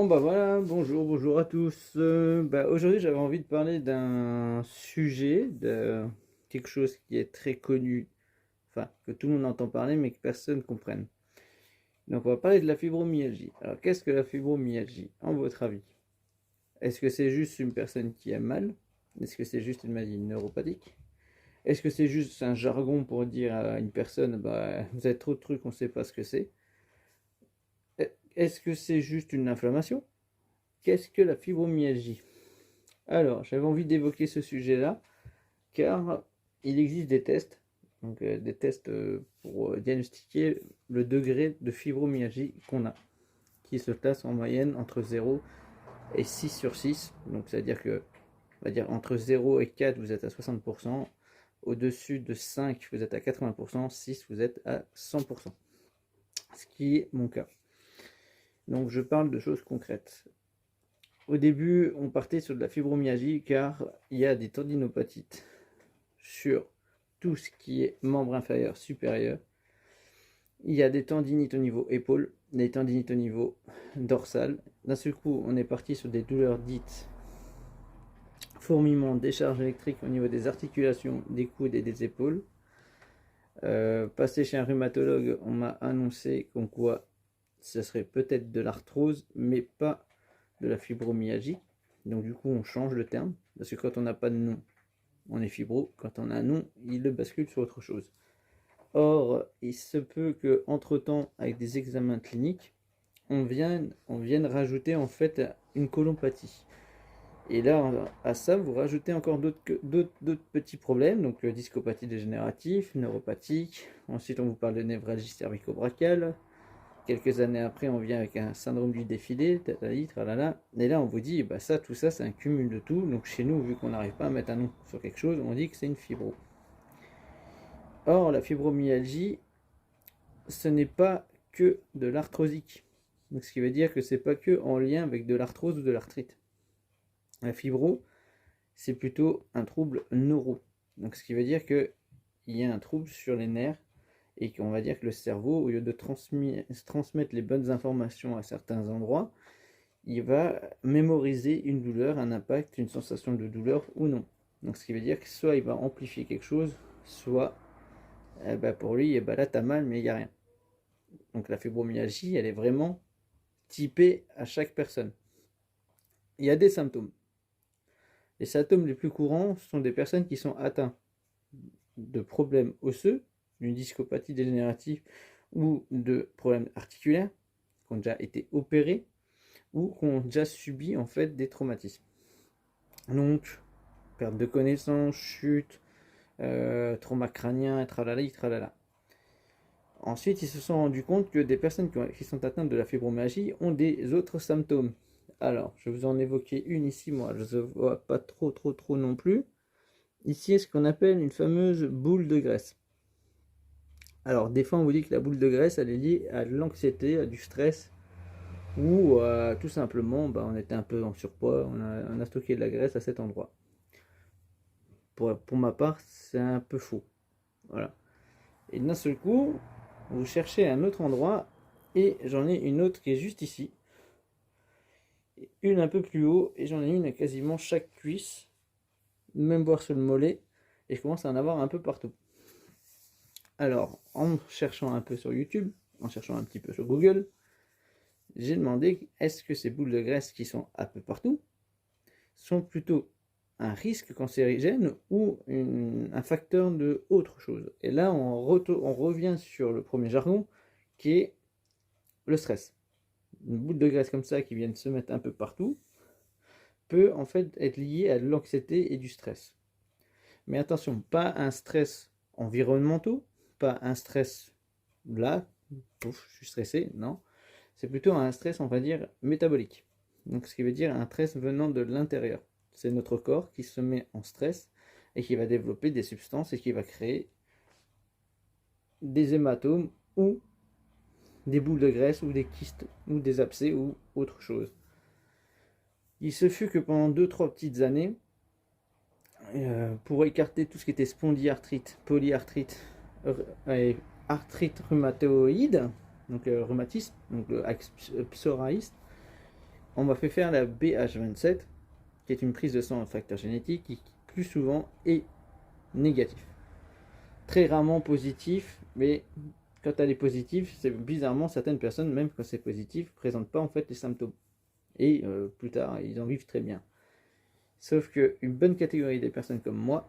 Bon bah voilà, bonjour à tous. Aujourd'hui j'avais envie de parler d'un sujet, de quelque chose qui est très connu, enfin que tout le monde entend parler mais que personne ne comprenne. Donc on va parler de la fibromyalgie. Alors qu'est-ce que la fibromyalgie, en votre avis? Est-ce que c'est juste une personne qui a mal? Est-ce que c'est juste une maladie neuropathique? Est-ce que c'est juste un jargon pour dire à une personne, bah vous avez trop de trucs, on ne sait pas ce que c'est? Est-ce que c'est juste une inflammation? Qu'est-ce que la fibromyalgie? Alors, j'avais envie d'évoquer ce sujet-là, car il existe des tests, des tests pour diagnostiquer le degré de fibromyalgie qu'on a, qui se classe en moyenne entre 0 et 6 sur 6. Donc, c'est-à-dire que, on va dire, entre 0 et 4, vous êtes à 60%, au-dessus de 5, vous êtes à 80%, 6, vous êtes à 100%, ce qui est mon cas. Donc, je parle de choses concrètes. Au début, on partait sur de la fibromyalgie car il y a des tendinopathies sur tout ce qui est membre inférieur, supérieur. Il y a des tendinites au niveau épaule, des tendinites au niveau dorsal. D'un seul coup, on est parti sur des douleurs dites fourmillement, décharge électrique au niveau des articulations, des coudes et des épaules. Passé chez un rhumatologue, on m'a annoncé comme quoi ce serait peut-être de l'arthrose, mais pas de la fibromyalgie. Donc du coup, on change le terme, parce que quand on n'a pas de nom, on est fibro. Quand on a un nom, il le bascule sur autre chose. Or, il se peut que entre temps, avec des examens cliniques, on vienne rajouter en fait une colopathie. Et là, à ça, vous rajoutez encore d'autres petits problèmes, donc discopathie dégénérative, neuropathique. Ensuite, on vous parle de névralgie cervico-brachiale. Quelques années après, on vient avec un syndrome du défilé, tatali, tralala. Et là, on vous dit, bah ça, tout ça, c'est un cumul de tout. Donc chez nous, vu qu'on n'arrive pas à mettre un nom sur quelque chose, on dit que c'est une fibro. Or, la fibromyalgie, ce n'est pas que de l'arthrosique. Donc, ce qui veut dire que c'est pas que en lien avec de l'arthrose ou de l'arthrite. La fibro, c'est plutôt un trouble neuro. Donc, ce qui veut dire qu'il y a un trouble sur les nerfs et qu'on va dire que le cerveau, au lieu de transmettre les bonnes informations à certains endroits, il va mémoriser une douleur, un impact, une sensation de douleur ou non. Donc, ce qui veut dire que soit il va amplifier quelque chose, soit pour lui, là t'as mal, mais il n'y a rien. Donc la fibromyalgie, elle est vraiment typée à chaque personne. Il y a des symptômes. Les symptômes les plus courants sont des personnes qui sont atteintes de problèmes osseux, d'une discopathie dégénérative ou de problèmes articulaires, qui ont déjà été opérés ou qui ont déjà subi en fait des traumatismes. Donc, perte de connaissance, chute, trauma crânien, tralala, tralala. Ensuite, ils se sont rendus compte que des personnes qui sont atteintes de la fibromyalgie ont des autres symptômes. Alors, je vais vous en évoquer une ici, moi, je ne vois pas trop non plus. Ici, est ce qu'on appelle une fameuse boule de graisse. Alors, des fois, on vous dit que la boule de graisse, elle est liée à l'anxiété, à du stress, ou tout simplement, on était un peu en surpoids, on a stocké de la graisse à cet endroit. Pour ma part, c'est un peu faux. Voilà. Et d'un seul coup, vous cherchez un autre endroit, et j'en ai une autre qui est juste ici. Une un peu plus haut, et j'en ai une à quasiment chaque cuisse, même voir sur le mollet, et je commence à en avoir un peu partout. Alors, en cherchant un peu sur YouTube, en cherchant un petit peu sur Google, j'ai demandé est-ce que ces boules de graisse qui sont un peu partout sont plutôt un risque cancérigène ou un facteur de autre chose. Et là, on revient sur le premier jargon qui est le stress. Une boule de graisse comme ça qui vient de se mettre un peu partout peut en fait être liée à de l'anxiété et du stress. Mais attention, pas un stress environnemental, pas un stress là, pouf, je suis stressé, non. C'est plutôt un stress, on va dire, métabolique. Donc ce qui veut dire un stress venant de l'intérieur. C'est notre corps qui se met en stress et qui va développer des substances et qui va créer des hématomes ou des boules de graisse ou des kystes ou des abcès ou autre chose. Il se fut que pendant 2-3 petites années, pour écarter tout ce qui était spondyarthrite, polyarthrite et arthrite rhumatoïde, donc rhumatisme, donc le axe psoriaste, on m'a fait faire la BH27, qui est une prise de sang en facteur génétique, qui plus souvent est négatif. Très rarement positif, mais quand elle est positive, c'est bizarrement certaines personnes, même quand c'est positif, ne présentent pas en fait les symptômes. Et plus tard, ils en vivent très bien. Sauf qu'une bonne catégorie des personnes comme moi,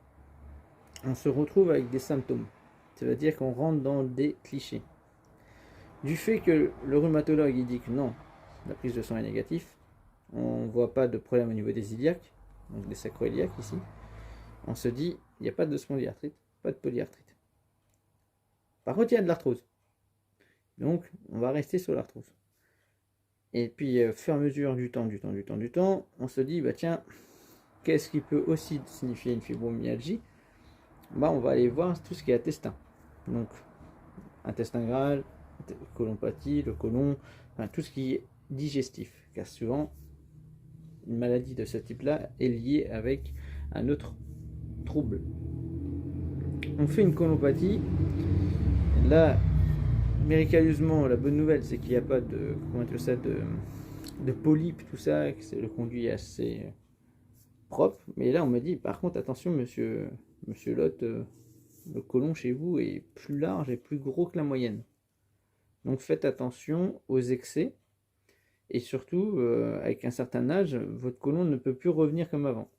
on se retrouve avec des symptômes. Ça veut dire qu'on rentre dans des clichés. Du fait que le rhumatologue il dit que non, la prise de sang est négative, on ne voit pas de problème au niveau des iliaques, donc des sacroiliaques ici, on se dit il n'y a pas de spondyarthrite, pas de polyarthrite. Par contre, il y a de l'arthrose. Donc, on va rester sur l'arthrose. Et puis, au fur et à mesure du temps, on se dit, bah tiens, qu'est-ce qui peut aussi signifier une fibromyalgie? Bah, on va aller voir tout ce qui est intestin. Donc, intestin grêle, colopathie, le côlon, enfin, tout ce qui est digestif. Car souvent, une maladie de ce type-là est liée avec un autre trouble. On fait une colopathie. Là, miraculeusement, la bonne nouvelle, c'est qu'il n'y a pas de, de polypes, tout ça, que le conduit est assez propre. Mais là, on m'a dit, par contre, attention, monsieur Lotte, le côlon chez vous est plus large et plus gros que la moyenne. Donc faites attention aux excès. Et surtout, avec un certain âge, votre côlon ne peut plus revenir comme avant.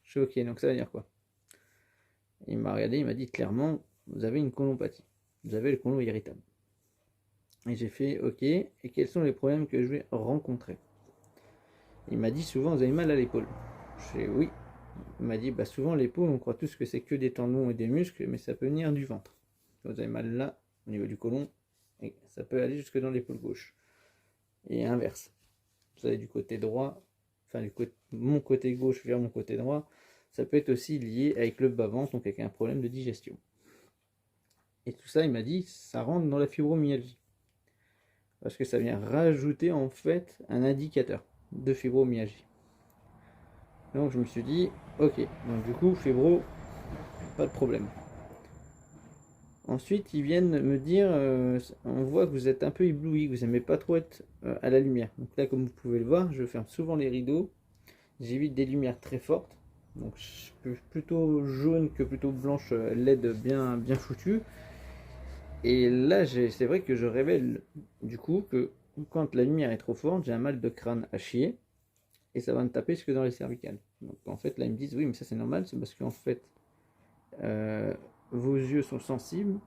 Je suis ok, donc ça veut dire quoi? Il m'a regardé, il m'a dit clairement, vous avez une colopathie. Vous avez le côlon irritable. Et j'ai fait ok, et quels sont les problèmes que je vais rencontrer? Il m'a dit souvent, vous avez mal à l'épaule. Je fais oui. Il m'a dit, bah souvent l'épaule, on croit tous que c'est que des tendons et des muscles, mais ça peut venir du ventre. Vous avez mal là, au niveau du côlon, et ça peut aller jusque dans l'épaule gauche. Et inverse. Vous avez du côté droit, enfin mon côté gauche vers mon côté droit, ça peut être aussi lié avec le bas-ventre, donc avec un problème de digestion. Et tout ça, il m'a dit, ça rentre dans la fibromyalgie. Parce que ça vient rajouter en fait un indicateur de fibromyalgie. Donc je me suis dit, ok, donc du coup, fibro, pas de problème. Ensuite, ils viennent me dire, on voit que vous êtes un peu ébloui, que vous n'aimez pas trop être à la lumière. Donc là, comme vous pouvez le voir, je ferme souvent les rideaux, j'évite des lumières très fortes. Donc je suis plutôt jaune que plutôt blanche LED bien foutue. Et là, c'est vrai que je révèle du coup que quand la lumière est trop forte, j'ai un mal de crâne à chier et ça va me taper jusque dans les cervicales. Donc en fait, là, ils me disent oui, mais ça c'est normal, c'est parce qu'en fait, vos yeux sont sensibles,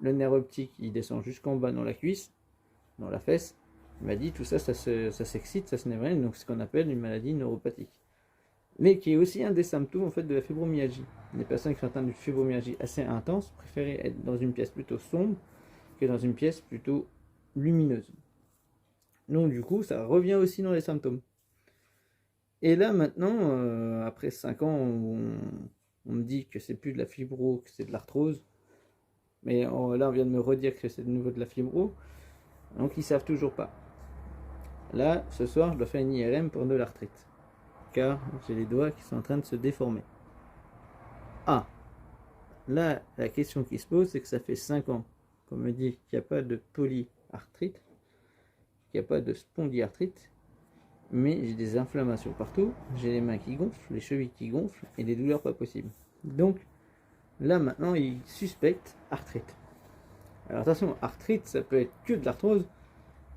le nerf optique il descend jusqu'en bas dans la cuisse, dans la fesse. Il m'a dit tout ça, ça s'excite, ça se névrène, donc c'est ce qu'on appelle une maladie neuropathique. Mais qui est aussi un des symptômes en fait de la fibromyalgie. Les personnes qui sont atteintes d'une fibromyalgie assez intense préfèrent être dans une pièce plutôt sombre que dans une pièce plutôt lumineuse. Donc du coup, ça revient aussi dans les symptômes. Et là maintenant, après 5 ans, on me dit que c'est plus de la fibro, que c'est de l'arthrose. Mais là, on vient de me redire que c'est de nouveau de la fibro. Donc ils savent toujours pas. Là, ce soir, je dois faire une IRM pour de l'arthrite. Car j'ai les doigts qui sont en train de se déformer. Ah, là, la question qui se pose, c'est que ça fait 5 ans qu'on me dit qu'il n'y a pas de polyarthrite, qu'il n'y a pas de spondyarthrite, mais j'ai des inflammations partout, j'ai les mains qui gonflent, les chevilles qui gonflent et des douleurs pas possibles. Donc là maintenant ils suspectent arthrite. Alors attention, arthrite ça peut être que de l'arthrose,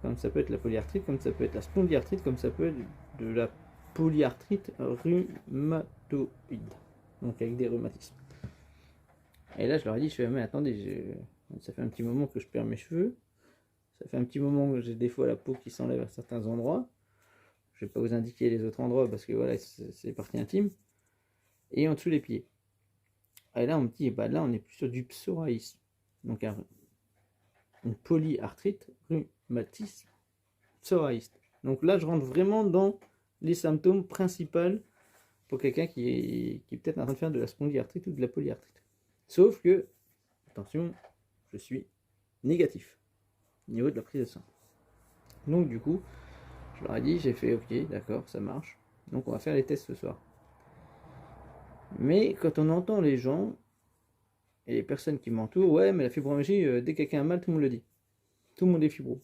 comme ça peut être la polyarthrite, comme ça peut être la spondyarthrite, comme ça peut être de la polyarthrite rhumatoïde, donc avec des rhumatismes. Et là je leur ai dit, je fais mais attendez, ça fait un petit moment que je perds mes cheveux, ça fait un petit moment que j'ai des fois la peau qui s'enlève à certains endroits. Je ne vais pas vous indiquer les autres endroits parce que voilà, c'est partie intime. Et en dessous les pieds. Et là, on me dit, bah là, on est plus sur du psoriasis. Donc, une polyarthrite, rhumatisme, psoriasis. Donc là, je rentre vraiment dans les symptômes principaux pour quelqu'un qui est peut-être en train de faire de la spondyarthrite ou de la polyarthrite. Sauf que, attention, je suis négatif au niveau de la prise de sang. Donc, du coup, je leur ai dit, j'ai fait ok, d'accord, ça marche. Donc on va faire les tests ce soir. Mais quand on entend les gens et les personnes qui m'entourent, ouais, mais la fibromyalgie, dès que quelqu'un a mal, tout le monde le dit. Tout le monde est fibro.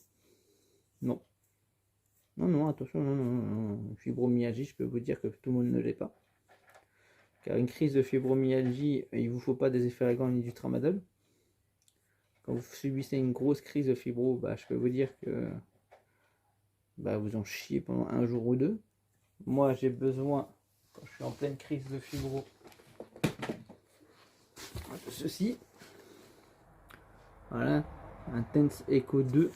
Non. Non, non, attention, non, non, non, non. Fibromyalgie, je peux vous dire que tout le monde ne l'est pas. Car une crise de fibromyalgie, il ne vous faut pas des effervescents ni du tramadol. Quand vous subissez une grosse crise de fibro, bah, je peux vous dire que bah, vous en chiez pendant un jour ou deux. Moi, j'ai besoin, quand je suis en pleine crise de fibro, de ceci. Voilà, un TENS Echo 2.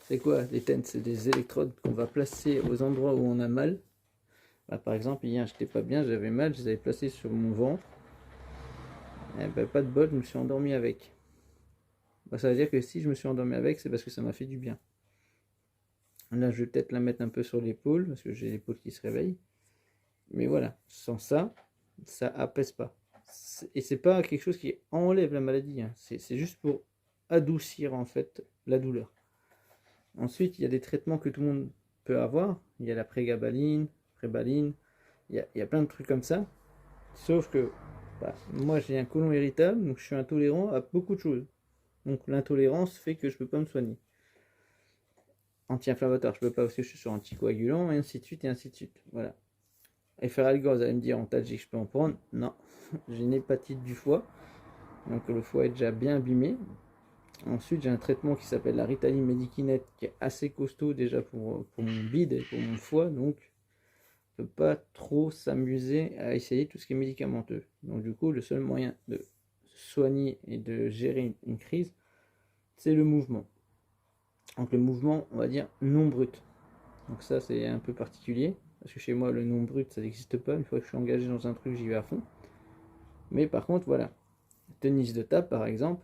C'est quoi les TENS? C'est des électrodes qu'on va placer aux endroits où on a mal. Bah, par exemple, hier, j'étais pas bien, j'avais mal, je les avais placés sur mon ventre. Et bah, pas de bol, je me suis endormi avec. Bah, ça veut dire que si je me suis endormi avec, c'est parce que ça m'a fait du bien. Là, je vais peut-être la mettre un peu sur l'épaule, parce que j'ai l'épaule qui se réveille. Mais voilà, sans ça, ça apaise pas. Et c'est pas quelque chose qui enlève la maladie, hein. C'est juste pour adoucir en fait la douleur. Ensuite, il y a des traitements que tout le monde peut avoir. Il y a la prégabaline, prébaline, il y a plein de trucs comme ça. Sauf que bah, moi j'ai un côlon irritable, donc je suis intolérant à beaucoup de choses. Donc l'intolérance fait que je peux pas me soigner. Anti-inflammatoire, je peux pas parce que je suis sur anticoagulant, et ainsi de suite, et ainsi de suite. Voilà. Efferalgan, vous allez me dire en Talgique, je peux en prendre. Non, j'ai une hépatite du foie. Donc le foie est déjà bien abîmé. Ensuite, j'ai un traitement qui s'appelle la Ritaline Medikinette qui est assez costaud déjà pour mon bide et pour mon foie. Donc, on ne peut pas trop s'amuser à essayer tout ce qui est médicamenteux. Donc, du coup, le seul moyen de soigner et de gérer une crise, c'est le mouvement. Donc, le mouvement, on va dire non brut. Donc, ça, c'est un peu particulier. Parce que chez moi, le non brut, ça n'existe pas. Une fois que je suis engagé dans un truc, j'y vais à fond. Mais par contre, voilà. Tennis de table, par exemple.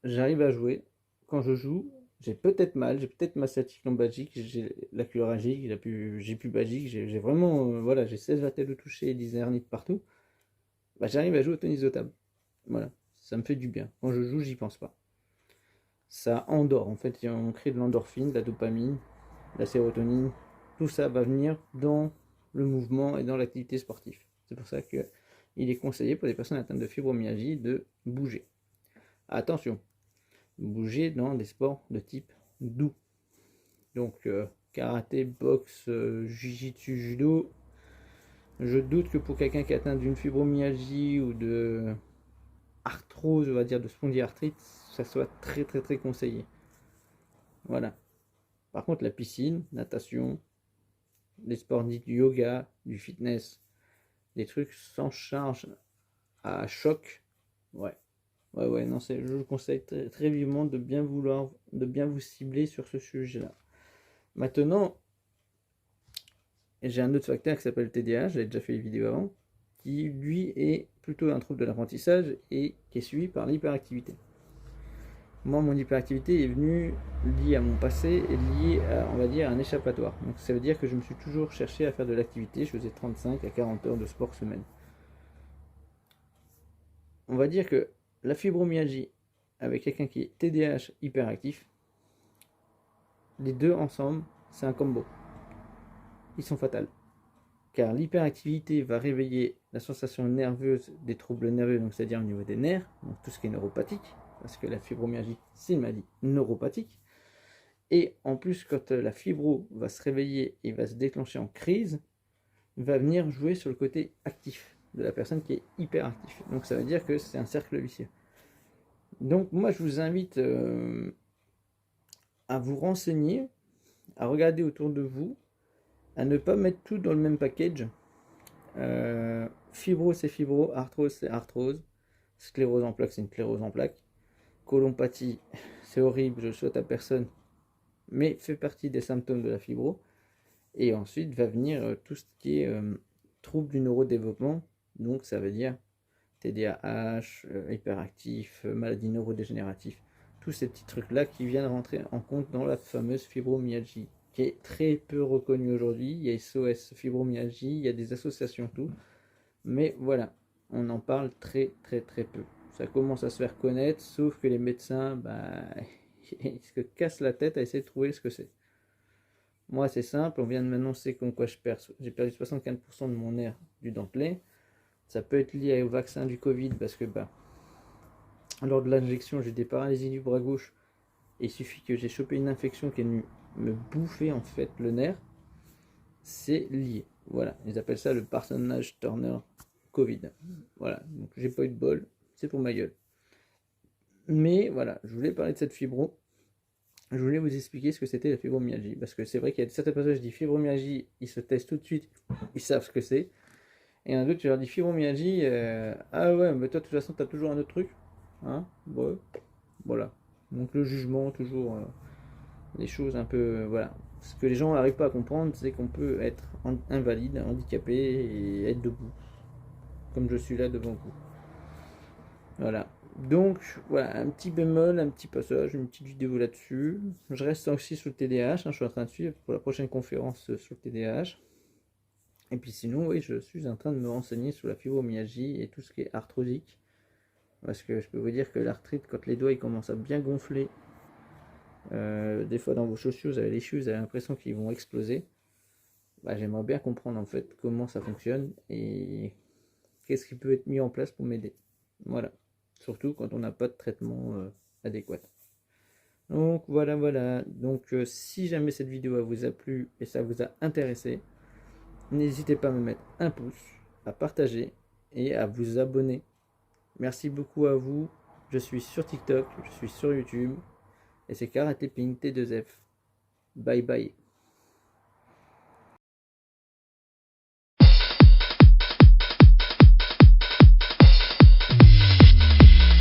J'arrive à jouer. Quand je joue, j'ai peut-être mal, j'ai peut-être ma sciatique lombalgique, j'ai la chloragique, j'ai pubalgique, j'ai vraiment, voilà, j'ai 16 vatelles de toucher, 10 hernies de partout. Bah, j'arrive à jouer au tennis de table. Voilà, ça me fait du bien. Quand je joue, j'y pense pas. Ça endort, en fait, on crée de l'endorphine, de la dopamine, de la sérotonine. Tout ça va venir dans le mouvement et dans l'activité sportive. C'est pour ça que il est conseillé pour les personnes atteintes de fibromyalgie de bouger. Attention, bouger dans des sports de type doux. Donc karaté, boxe, jiu-jitsu, judo. Je doute que pour quelqu'un qui est atteint d'une fibromyalgie ou de arthrose, on va dire de spondyarthrite, ça soit très très très conseillé. Voilà. Par contre, la piscine, natation, les sports dits du yoga, du fitness, des trucs sans charge à choc, ouais. Ouais, ouais, non, je vous conseille très, très vivement de bien vous cibler sur ce sujet-là. Maintenant, j'ai un autre facteur qui s'appelle le TDAH, j'avais déjà fait une vidéo avant, qui lui est plutôt un trouble de l'apprentissage et qui est suivi par l'hyperactivité. Moi, mon hyperactivité est venue liée à mon passé et liée à, on va dire, un échappatoire. Donc ça veut dire que je me suis toujours cherché à faire de l'activité, je faisais 35 à 40 heures de sport semaine. On va dire que la fibromyalgie avec quelqu'un qui est TDAH hyperactif, les deux ensemble, c'est un combo. Ils sont fatals. Car l'hyperactivité va réveiller la sensation nerveuse des troubles nerveux, donc c'est-à-dire au niveau des nerfs, donc tout ce qui est neuropathique, parce que la fibromyalgie, c'est une maladie neuropathique. Et en plus, quand la fibro va se réveiller et va se déclencher en crise, va venir jouer sur le côté actif de la personne qui est hyperactive. Donc ça veut dire que c'est un cercle vicieux. Donc moi, je vous invite à vous renseigner, à regarder autour de vous, à ne pas mettre tout dans le même package. Fibro c'est fibro, arthrose c'est arthrose, sclérose en plaques c'est une sclérose en plaques, colopathie c'est horrible, je le souhaite à personne, mais fait partie des symptômes de la fibro. Et ensuite va venir tout ce qui est trouble du neurodéveloppement, donc ça veut dire TDAH, hyperactif, maladie neurodégénérative, tous ces petits trucs là qui viennent rentrer en compte dans la fameuse fibromyalgie, qui est très peu reconnue aujourd'hui. Il y a SOS fibromyalgie, il y a des associations, tout. Mais voilà, on en parle très très très peu. Ça commence à se faire connaître, sauf que les médecins, bah, ils se cassent la tête à essayer de trouver ce que c'est. Moi, c'est simple, on vient de m'annoncer comme quoi j'ai perdu 75% de mon nerf du dentelé. Ça peut être lié au vaccin du Covid parce que bah, lors de l'injection, j'ai des paralysies du bras gauche. Et il suffit que j'ai chopé une infection qui est venue me bouffer en fait le nerf, c'est lié. Voilà, ils appellent ça le personnage Turner Covid. Voilà, donc j'ai pas eu de bol, c'est pour ma gueule. Mais voilà, je voulais parler de cette fibro. Je voulais vous expliquer ce que c'était la fibromyalgie. Parce que c'est vrai qu'il y a certaines personnes, je dis fibromyalgie, ils se testent tout de suite, ils savent ce que c'est. Et un autre, je leur dis fibromyalgie, ah ouais, mais toi de toute façon, t'as toujours un autre truc. Hein, ouais, voilà. Donc le jugement, toujours des choses un peu. Voilà. Ce que les gens n'arrivent pas à comprendre, c'est qu'on peut être invalide, handicapé et être debout. Comme je suis là devant vous. Voilà. Donc, voilà, un petit bémol, un petit passage, une petite vidéo là-dessus. Je reste aussi sur le TDAH, je suis en train de suivre pour la prochaine conférence sur le TDAH. Et puis sinon, oui, je suis en train de me renseigner sur la fibromyalgie et tout ce qui est arthrosique. Parce que je peux vous dire que l'arthrite, quand les doigts ils commencent à bien gonfler, des fois dans vos chaussures, vous avez les chevilles, vous avez l'impression qu'ils vont exploser. Bah, j'aimerais bien comprendre en fait comment ça fonctionne et qu'est-ce qui peut être mis en place pour m'aider. Voilà. Surtout quand on n'a pas de traitement adéquat. Donc voilà. Donc si jamais cette vidéo vous a plu et ça vous a intéressé, n'hésitez pas à me mettre un pouce, à partager et à vous abonner. Merci beaucoup à vous. Je suis sur TikTok, je suis sur YouTube et c'est Karaté Ping T2F. Bye bye.